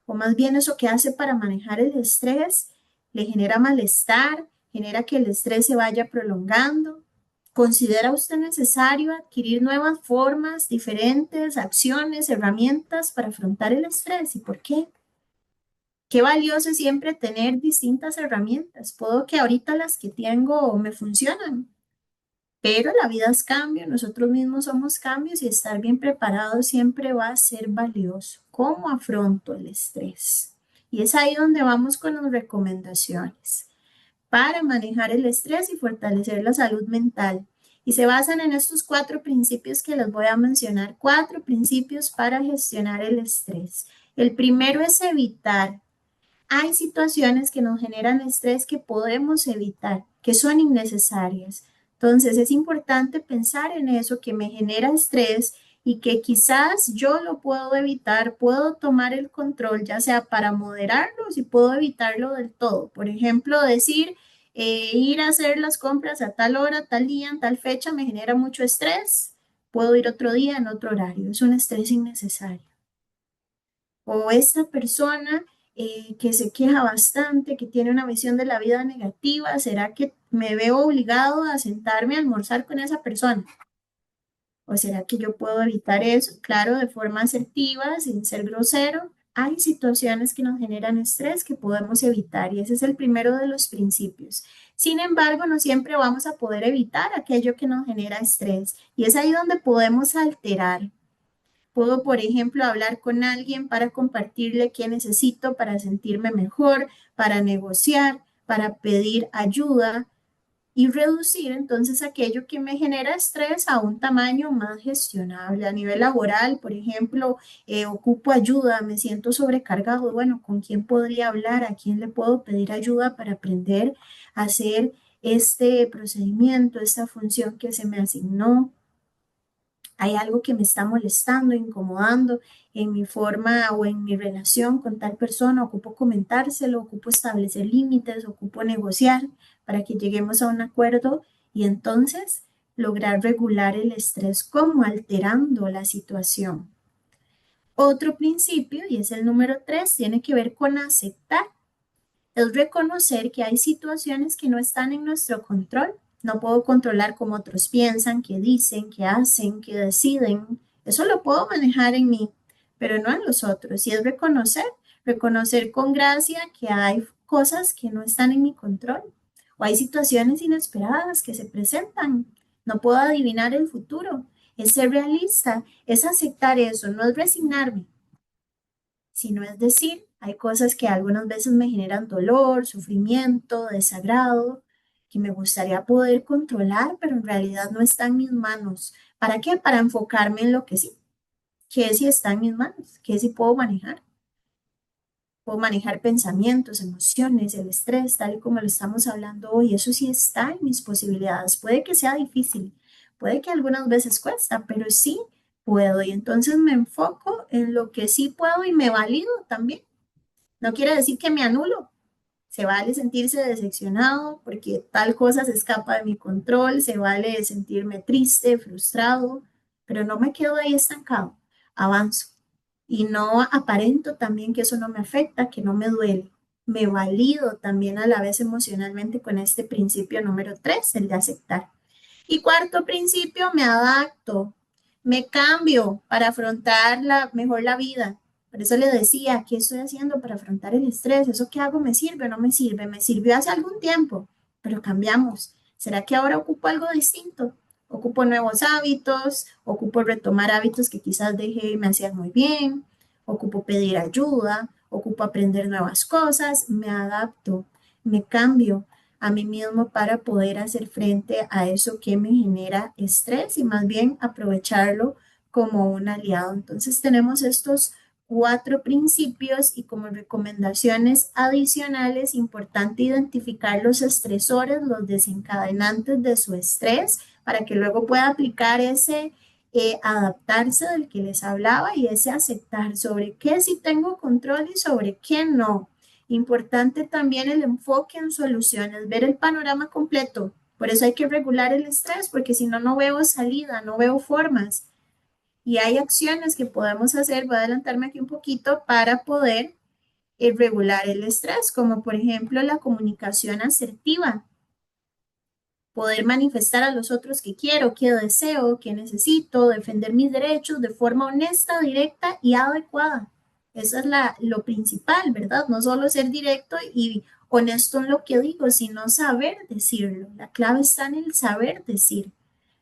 ¿O más bien eso que hace para manejar el estrés le genera malestar, genera que el estrés se vaya prolongando? ¿Considera usted necesario adquirir nuevas formas, diferentes acciones, herramientas para afrontar el estrés? ¿Y por qué? Qué valioso es siempre tener distintas herramientas. Puedo que ahorita las que tengo me funcionan, pero la vida es cambio, nosotros mismos somos cambios y estar bien preparado siempre va a ser valioso. ¿Cómo afronto el estrés? Y es ahí donde vamos con las recomendaciones para manejar el estrés y fortalecer la salud mental. Y se basan en estos 4 principios que les voy a mencionar, 4 principios para gestionar el estrés. El primero es evitar. Hay situaciones que nos generan estrés que podemos evitar, que son innecesarias. Entonces es importante pensar en eso que me genera estrés y que quizás yo lo puedo evitar, puedo tomar el control, ya sea para moderarlo, si puedo evitarlo del todo. Por ejemplo, decir, ir a hacer las compras a tal hora, tal día, en tal fecha me genera mucho estrés. Puedo ir otro día en otro horario. Es un estrés innecesario. O esta persona que se queja bastante, que tiene una visión de la vida negativa, ¿será que me veo obligado a sentarme a almorzar con esa persona? ¿O será que yo puedo evitar eso? Claro, de forma asertiva, sin ser grosero. Hay situaciones que nos generan estrés que podemos evitar y ese es el primero de los principios. Sin embargo, no siempre vamos a poder evitar aquello que nos genera estrés y es ahí donde podemos alterar. Puedo, por ejemplo, hablar con alguien para compartirle qué necesito para sentirme mejor, para negociar, para pedir ayuda y reducir entonces aquello que me genera estrés a un tamaño más gestionable. A nivel laboral, por ejemplo, ocupo ayuda, me siento sobrecargado. Bueno, ¿con quién podría hablar? ¿A quién le puedo pedir ayuda para aprender a hacer este procedimiento, esta función que se me asignó? Hay algo que me está molestando, incomodando en mi forma o en mi relación con tal persona, ocupo comentárselo, ocupo establecer límites, ocupo negociar para que lleguemos a un acuerdo y entonces lograr regular el estrés como alterando la situación. Otro principio, y es el número 3, tiene que ver con aceptar. Es reconocer que hay situaciones que no están en nuestro control. No puedo controlar cómo otros piensan, qué dicen, qué hacen, qué deciden. Eso lo puedo manejar en mí, pero no en los otros. Y es reconocer con gracia que hay cosas que no están en mi control o hay situaciones inesperadas que se presentan. No puedo adivinar el futuro. Es ser realista, es aceptar eso, no es resignarme, sino es decir, hay cosas que algunas veces me generan dolor, sufrimiento, desagrado, que me gustaría poder controlar, pero en realidad no está en mis manos. ¿Para qué? Para enfocarme en lo que sí, que sí está en mis manos, que sí puedo manejar. Puedo manejar pensamientos, emociones, el estrés, tal y como lo estamos hablando hoy. Eso sí está en mis posibilidades. Puede que sea difícil, puede que algunas veces cuesta, pero sí puedo. Y entonces me enfoco en lo que sí puedo y me valido también. No quiere decir que me anulo. Se vale sentirse decepcionado porque tal cosa se escapa de mi control, se vale sentirme triste, frustrado, pero no me quedo ahí estancado, avanzo. Y no aparento también que eso no me afecta, que no me duele. Me valido también a la vez emocionalmente con este principio número 3, el de aceptar. Y cuarto principio, me adapto, me cambio para afrontar mejor la vida. Por eso le decía, ¿qué estoy haciendo para afrontar el estrés? ¿Eso que hago me sirve o no me sirve? Me sirvió hace algún tiempo, pero cambiamos. ¿Será que ahora ocupo algo distinto? Ocupo nuevos hábitos, ocupo retomar hábitos que quizás dejé y me hacían muy bien, ocupo pedir ayuda, ocupo aprender nuevas cosas, me adapto, me cambio a mí mismo para poder hacer frente a eso que me genera estrés y más bien aprovecharlo como un aliado. Entonces tenemos estos 4 principios y como recomendaciones adicionales, importante identificar los estresores, los desencadenantes de su estrés para que luego pueda aplicar ese adaptarse del que les hablaba y ese aceptar sobre qué sí tengo control y sobre qué no. Importante también el enfoque en soluciones, ver el panorama completo. Por eso hay que regular el estrés, porque si no, no veo salida, no veo formas. Y hay acciones que podemos hacer, voy a adelantarme aquí un poquito, para poder regular el estrés, como por ejemplo la comunicación asertiva, poder manifestar a los otros que quiero, que deseo, que necesito, defender mis derechos de forma honesta, directa y adecuada. Eso es lo principal, ¿verdad? No solo ser directo y honesto en lo que digo, sino saber decirlo. La clave está en el saber decir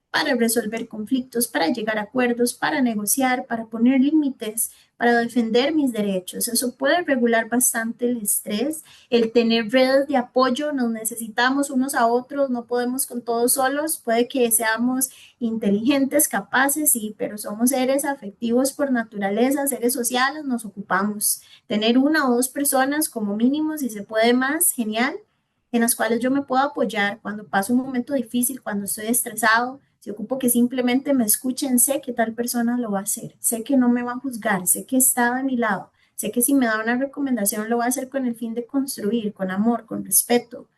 para resolver conflictos, para llegar a acuerdos, para negociar, para poner límites, para defender mis derechos. Eso puede regular bastante el estrés, el tener redes de apoyo, nos necesitamos unos a otros, no podemos con todos solos, puede que seamos inteligentes, capaces, sí, pero somos seres afectivos por naturaleza, seres sociales, nos ocupamos. Tener 1 o 2 personas como mínimo, si se puede más, genial, en las cuales yo me puedo apoyar cuando paso un momento difícil, cuando estoy estresado. Si ocupo que simplemente me escuchen, sé que tal persona lo va a hacer, sé que no me va a juzgar, sé que está de mi lado, sé que si me da una recomendación lo va a hacer con el fin de construir, con amor, con respeto.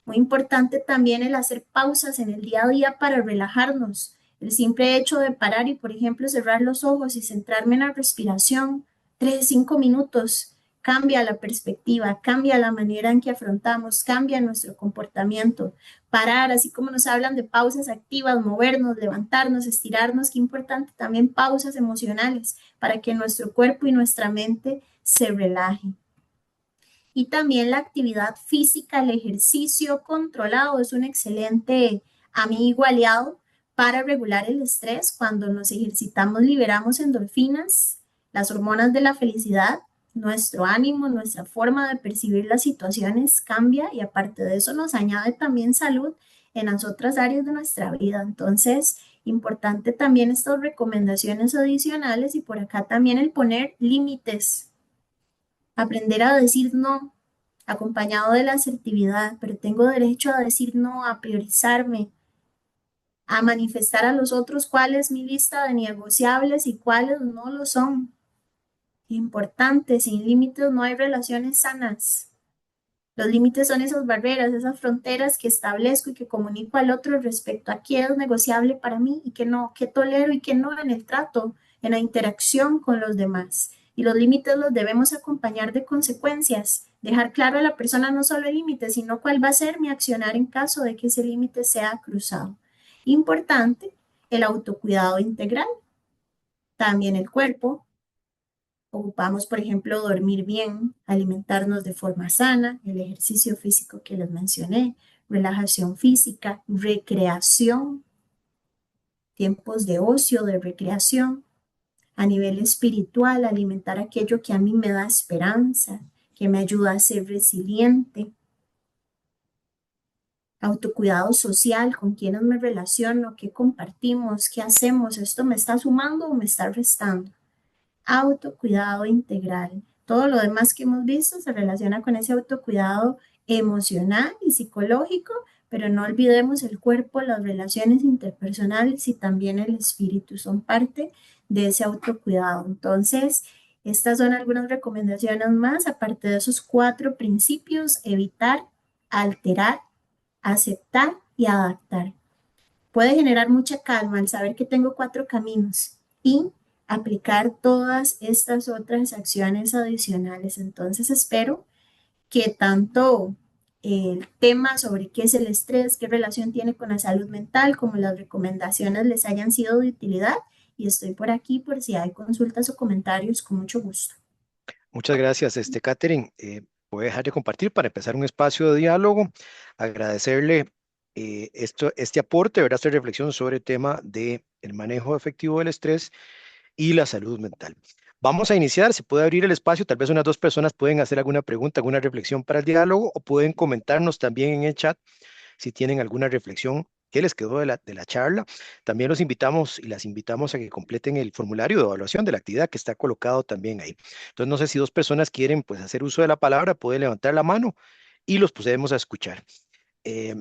Muy importante también el hacer pausas en el día a día para relajarnos. El simple hecho de parar y, por ejemplo, cerrar los ojos y centrarme en la respiración, 3, 5 minutos, cambia la perspectiva, cambia la manera en que afrontamos, cambia nuestro comportamiento. Parar, así como nos hablan de pausas activas, movernos, levantarnos, estirarnos, qué importante también pausas emocionales para que nuestro cuerpo y nuestra mente se relajen. Y también la actividad física, el ejercicio controlado es un excelente amigo aliado para regular el estrés. Cuando nos ejercitamos liberamos endorfinas, las hormonas de la felicidad, nuestro ánimo, nuestra forma de percibir las situaciones cambia y aparte de eso nos añade también salud en las otras áreas de nuestra vida. Entonces, importante también estas recomendaciones adicionales y por acá también el poner límites, aprender a decir no acompañado de la asertividad, pero tengo derecho a decir no, a priorizarme, a manifestar a los otros cuál es mi lista de negociables y cuáles no lo son. Importante, sin límites no hay relaciones sanas. Los límites son esas barreras, esas fronteras que establezco y que comunico al otro respecto a qué es negociable para mí y qué no, qué tolero y qué no en el trato, en la interacción con los demás. Y los límites los debemos acompañar de consecuencias, dejar claro a la persona no solo el límite, sino cuál va a ser mi accionar en caso de que ese límite sea cruzado. Importante, el autocuidado integral, también el cuerpo. Ocupamos, por ejemplo, dormir bien, alimentarnos de forma sana, el ejercicio físico que les mencioné, relajación física, recreación, tiempos de ocio, de recreación. A nivel espiritual, alimentar aquello que a mí me da esperanza, que me ayuda a ser resiliente. Autocuidado social, con quienes me relaciono, qué compartimos, qué hacemos, esto me está sumando o me está restando. Autocuidado integral. Todo lo demás que hemos visto se relaciona con ese autocuidado emocional y psicológico, pero no olvidemos el cuerpo, las relaciones interpersonales y también el espíritu son parte de ese autocuidado. Entonces, estas son algunas recomendaciones más, aparte de esos 4 principios: evitar, alterar, aceptar y adaptar. Puede generar mucha calma al saber que tengo 4 caminos y aplicar todas estas otras acciones adicionales. Entonces espero que tanto el tema sobre qué es el estrés, qué relación tiene con la salud mental, como las recomendaciones les hayan sido de utilidad. Y estoy por aquí por si hay consultas o comentarios, con mucho gusto. Muchas gracias, Catherine. Voy a dejar de compartir para empezar un espacio de diálogo. Agradecerle este aporte, ¿verdad? Esta reflexión sobre el tema del manejo efectivo del estrés y la salud mental. Vamos a iniciar, se puede abrir el espacio, tal vez unas 2 personas pueden hacer alguna pregunta, alguna reflexión para el diálogo o pueden comentarnos también en el chat si tienen alguna reflexión que les quedó de la charla. También los invitamos y las invitamos a que completen el formulario de evaluación de la actividad que está colocado también ahí. Entonces, no sé si 2 personas quieren pues hacer uso de la palabra, pueden levantar la mano y los procedemos a escuchar. Eh,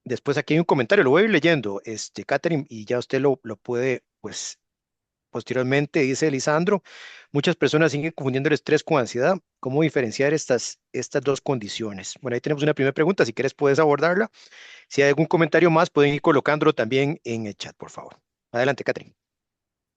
Después aquí hay un comentario, lo voy a ir leyendo, Catherine, y ya usted lo puede pues posteriormente, dice Lisandro, muchas personas siguen confundiendo el estrés con ansiedad. ¿Cómo diferenciar estas 2 condiciones? Bueno, ahí tenemos una primera pregunta. Si quieres, puedes abordarla. Si hay algún comentario más, pueden ir colocándolo también en el chat, por favor. Adelante, Catherine.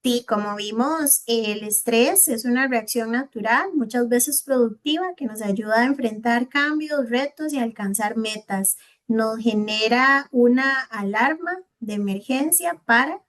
Sí, como vimos, el estrés es una reacción natural, muchas veces productiva, que nos ayuda a enfrentar cambios, retos y alcanzar metas. Nos genera una alarma de emergencia para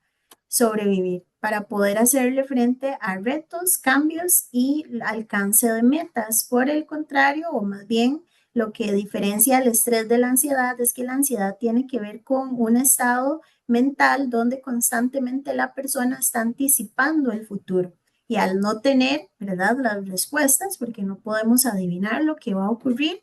sobrevivir, para poder hacerle frente a retos, cambios y alcance de metas. Por el contrario, o más bien, lo que diferencia el estrés de la ansiedad es que la ansiedad tiene que ver con un estado mental donde constantemente la persona está anticipando el futuro. Y al no tener, ¿verdad?, las respuestas, porque no podemos adivinar lo que va a ocurrir,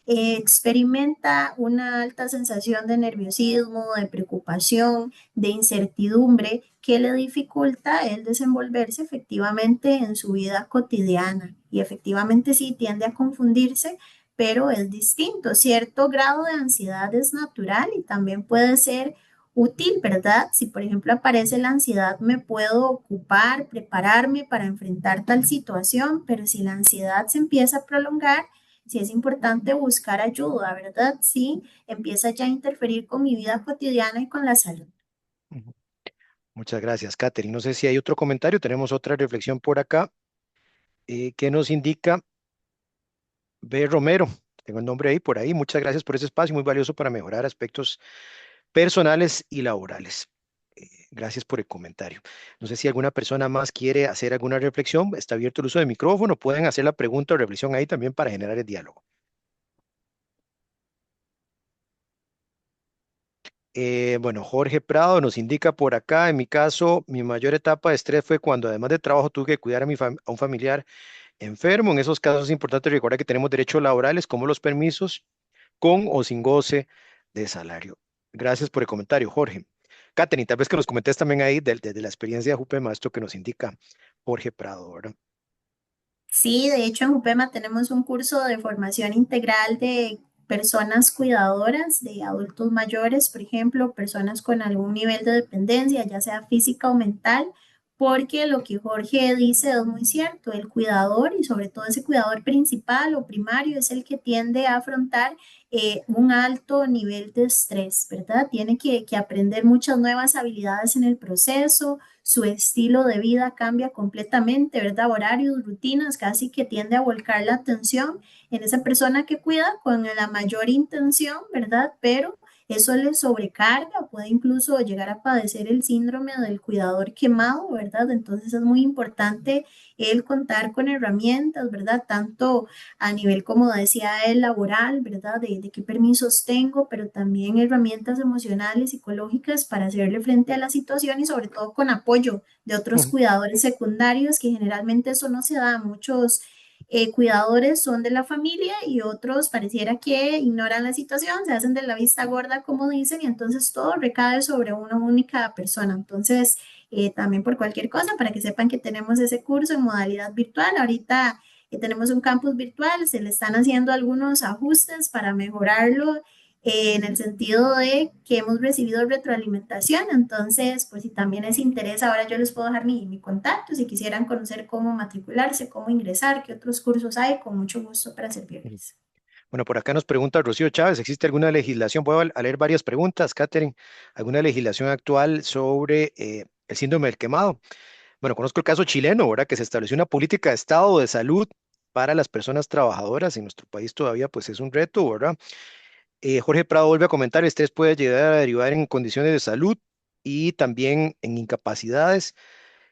experimenta una alta sensación de nerviosismo, de preocupación, de incertidumbre que le dificulta el desenvolverse efectivamente en su vida cotidiana. Y efectivamente sí tiende a confundirse pero es distinto. Cierto grado de ansiedad es natural y también puede ser útil, ¿verdad? Si por ejemplo aparece la ansiedad, me puedo ocupar, prepararme para enfrentar tal situación, pero si la ansiedad se empieza a prolongar, sí es importante buscar ayuda, ¿verdad? Sí, empieza ya a interferir con mi vida cotidiana y con la salud. Ujú. Muchas gracias, Catherine. No sé si hay otro comentario. Tenemos otra reflexión por acá que nos indica B. Romero. Tengo el nombre ahí por ahí. Muchas gracias por ese espacio muy valioso para mejorar aspectos personales y laborales. Gracias por el comentario. No sé si alguna persona más quiere hacer alguna reflexión. Está abierto el uso de micrófono. Pueden hacer la pregunta o reflexión ahí también para generar el diálogo. Bueno, Jorge Prado nos indica por acá, en mi caso, mi mayor etapa de estrés fue cuando además de trabajo tuve que cuidar a un familiar enfermo. En esos casos es importante recordar que tenemos derechos laborales como los permisos con o sin goce de salario. Gracias por el comentario, Jorge. Katherine, tal vez que nos comentes también ahí desde la experiencia de Jupe Maestro que nos indica Jorge Prado, ¿verdad? Sí, de hecho en UPEMA tenemos un curso de formación integral de personas cuidadoras, de adultos mayores, por ejemplo, personas con algún nivel de dependencia, ya sea física o mental, porque lo que Jorge dice es muy cierto, el cuidador y sobre todo ese cuidador principal o primario es el que tiende a afrontar un alto nivel de estrés, ¿verdad? Tiene que aprender muchas nuevas habilidades en el proceso, su estilo de vida cambia completamente, ¿verdad? Horarios, rutinas, casi que tiende a volcar la atención en esa persona que cuida con la mayor intención, ¿verdad? Pero eso le sobrecarga, puede incluso llegar a padecer el síndrome del cuidador quemado, ¿verdad? Entonces es muy importante el contar con herramientas, ¿verdad? Tanto a nivel, como decía él, laboral, ¿verdad? De qué permisos tengo, pero también herramientas emocionales, psicológicas para hacerle frente a la situación y sobre todo con apoyo de otros Ujú, cuidadores secundarios, que generalmente eso no se da. Muchos cuidadores son de la familia y otros pareciera que ignoran la situación, se hacen de la vista gorda, como dicen, y entonces todo recae sobre una única persona. Entonces, también por cualquier cosa, para que sepan que tenemos ese curso en modalidad virtual. Ahorita tenemos un campus virtual, se le están haciendo algunos ajustes para mejorarlo en el sentido de que hemos recibido retroalimentación. Entonces, pues si también les interesa, ahora yo les puedo dejar mi contacto si quisieran conocer cómo matricularse, cómo ingresar, qué otros cursos hay, con mucho gusto para ujú. servirles. Bueno, por acá nos pregunta Rocío Chávez, ¿existe alguna legislación? Voy a leer varias preguntas, Catherine. ¿Alguna legislación actual sobre el síndrome del quemado? Bueno, conozco el caso chileno, ¿verdad? Que se estableció una política de estado de salud para las personas trabajadoras. En nuestro país todavía pues es un reto, ¿verdad? Jorge Prado vuelve a comentar, el estrés puede llegar a derivar en condiciones de salud y también en incapacidades.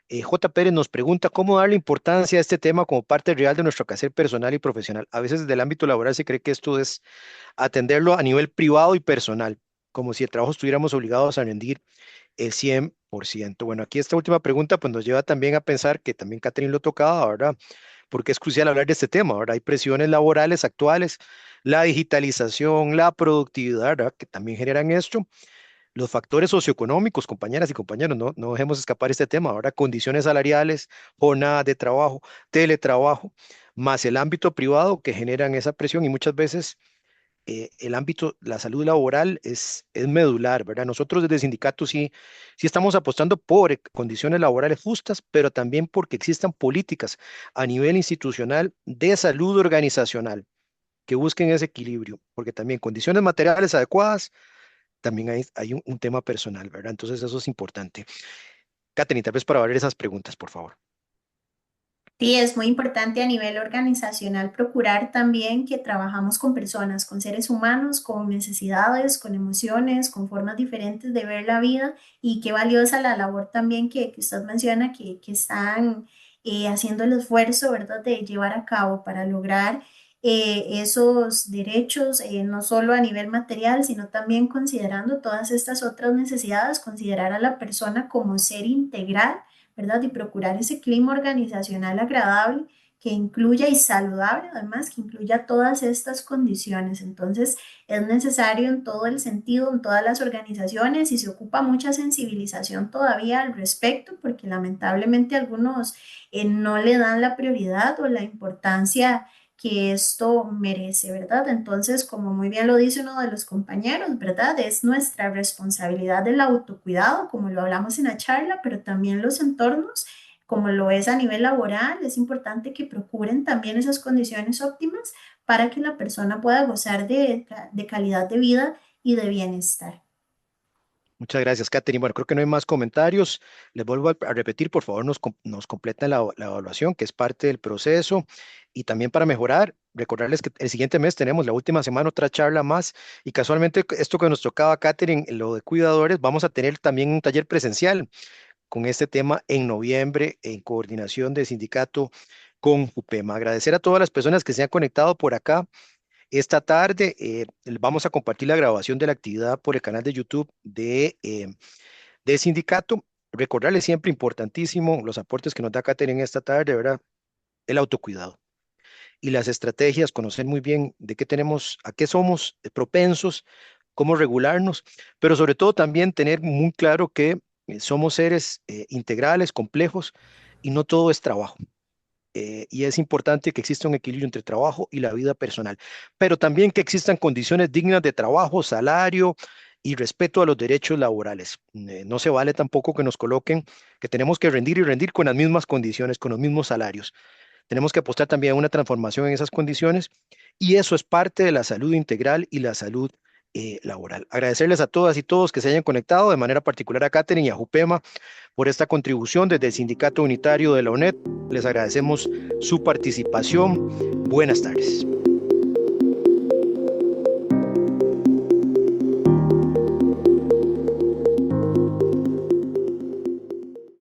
J. Pérez nos pregunta cómo darle importancia a este tema como parte real de nuestro quehacer personal y profesional. A veces desde el ámbito laboral se cree que esto es atenderlo a nivel privado y personal, como si el trabajo estuviéramos obligados a rendir el 100%. Bueno, aquí esta última pregunta pues nos lleva también a pensar que también Catherine lo tocaba, ¿verdad? Porque es crucial hablar de este tema, ¿verdad? Hay presiones laborales actuales, la digitalización, la productividad, ¿verdad? Que también generan esto. Los factores socioeconómicos, compañeras y compañeros, no dejemos escapar este tema, ahora condiciones salariales, jornada de trabajo, teletrabajo, más el ámbito privado que generan esa presión y muchas veces el ámbito, la salud laboral es medular, ¿verdad? Nosotros desde el sindicato sí estamos apostando por condiciones laborales justas, pero también porque existan políticas a nivel institucional de salud organizacional que busquen ese equilibrio, porque también condiciones materiales adecuadas también hay un tema personal, ¿verdad? Entonces eso es importante. Katherine, tal vez para ver esas preguntas, por favor. Sí, es muy importante a nivel organizacional procurar también que trabajamos con personas, con seres humanos, con necesidades, con emociones, con formas diferentes de ver la vida, y qué valiosa la labor también que usted menciona que están haciendo el esfuerzo, ¿verdad?, de llevar a cabo para lograr esos derechos, no solo a nivel material, sino también considerando todas estas otras necesidades, considerar a la persona como ser integral, ¿verdad? Y procurar ese clima organizacional agradable que incluya y saludable, además, que incluya todas estas condiciones. Entonces, es necesario en todo el sentido, en todas las organizaciones, y se ocupa mucha sensibilización todavía al respecto, porque lamentablemente algunos no le dan la prioridad o la importancia que esto merece, ¿verdad? Entonces, como muy bien lo dice uno de los compañeros, ¿verdad? Es nuestra responsabilidad del autocuidado, como lo hablamos en la charla, pero también los entornos, como lo es a nivel laboral, es importante que procuren también esas condiciones óptimas para que la persona pueda gozar de calidad de vida y de bienestar. Muchas gracias, Katherine. Bueno, creo que no hay más comentarios. Les vuelvo a repetir, por favor, nos completan la evaluación, que es parte del proceso. Y también para mejorar, recordarles que el siguiente mes tenemos la última semana otra charla más. Y casualmente, esto que nos tocaba, Katherine, lo de cuidadores, vamos a tener también un taller presencial con este tema en noviembre en coordinación de sindicato con JUPEMA. Agradecer a todas las personas que se han conectado por acá. Esta tarde vamos a compartir la grabación de la actividad por el canal de YouTube de Sindicato. Recordarles siempre importantísimo los aportes que nos da Katherine esta tarde, ¿verdad? El autocuidado y las estrategias, conocer muy bien de qué tenemos, a qué somos propensos, cómo regularnos, pero sobre todo también tener muy claro que somos seres integrales, complejos y no todo es trabajo. Y es importante que exista un equilibrio entre trabajo y la vida personal, pero también que existan condiciones dignas de trabajo, salario y respeto a los derechos laborales. No se vale tampoco que nos coloquen que tenemos que rendir y rendir con las mismas condiciones, con los mismos salarios. Tenemos que apostar también a una transformación en esas condiciones y eso es parte de la salud integral y la salud laboral. Agradecerles a todas y todos que se hayan conectado, de manera particular a Katherine y a JUPEMA por esta contribución desde el Sindicato Unitario de la UNED. Les agradecemos su participación. Buenas tardes.